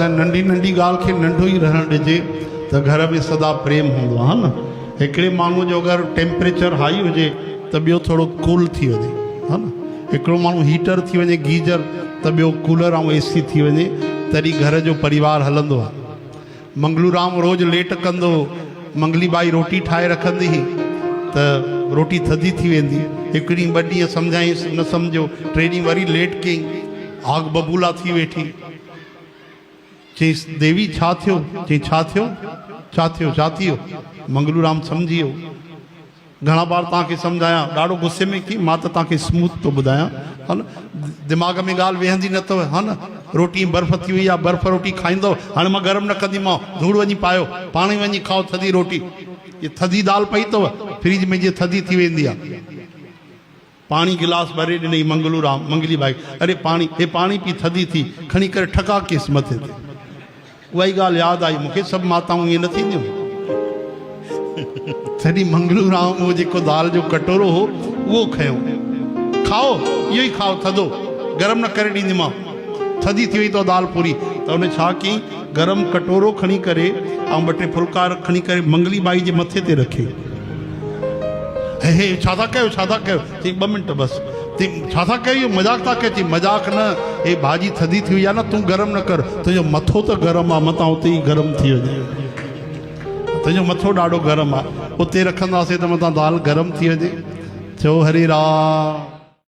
नंढी नंढी ॻाल्हि खे नंढो ई रहणु ॾिजे त घर में सदा प्रेम हूंदो आहे न। हिकिड़े माण्हू जो अगरि टेम्परेचर हाई हुजे त ॿियो थोरो कूल थी वञे, हा न। हिकिड़ो माण्हू हीटर थी वञे, गीजर, त ॿियो कूलर ऐं AC थी वञे, तॾहिं घर जो परिवार हलंदो आहे। मंगलूराम रोज़ु लेट कंदो, मंगली बाई रोटी ठाहे रखंदी हुई त रोटी थधी थी वेंदी। हिकु ॾींहुं 2 ॾींहं सम्झाईंसि, न सम्झो, 3 ॾींहं वरी लेट कयईं, आग बबूला थी वेठी। चईंसि देवी छा थियो? चई छा थियो? छा थियो? छा थियो? मंगलूराम सम्झी वियो। घणा बार तव्हांखे सम्झाया, ॾाढो गुस्से में की, मां त तव्हांखे स्मूथ थो ॿुधायां, हा न। दिमाग़ में ॻाल्हि वेहंदी न अथव, हा न। रोटी बर्फ़ थी वई आहे, बर्फ़ रोटी खाईंदव, हाणे मां गरम न कंदीमांव, धूड़ वञी पायो, पाण ई वञी खाओ थधी रोटी। ये थधी दाल पई अथव फ्रिज में, जीअं थधी थी वेंदी आहे। पाणी गिलास भरे ॾिनई मंगलूराम, मंगली बाई, अरे पाणी, हे पाणी पी, थधी थी, खणी करे ठका केस मथे ते। उहा ई ॻाल्हि यादि आई मूंखे, सभु माताऊं ईअं न थींदियूं। तॾहिं मंगलूराम उहो जेको दाल जो कटोरो हो उहो खयो, खाओ, इहो ई खाओ, थधो, गरम न करे ॾींदीमांव, थधी थी वई अथव दाल पूरी। त उन छा कयईं, गरम कटोरो खणी करे ऐं 2 टे फुल्का खणी करे मंगली बाई जे मथे ते रखे। हे छा था कयो, छा था कयो? चई 2 मिंट बसि। छा था कयो? इहो मज़ाक था कयो? चई मज़ाक न, हे भाॼी थधी थी वई आहे न, तूं गरम न कर, तुंहिंजो मथो त गरम आहे, मथां उते ई गरम थी वञे, तुंहिंजो मथो ॾाढो गरम आहे, उते रखंदासीं त मथां दाल गरम थी वञे। चओ हरे राम।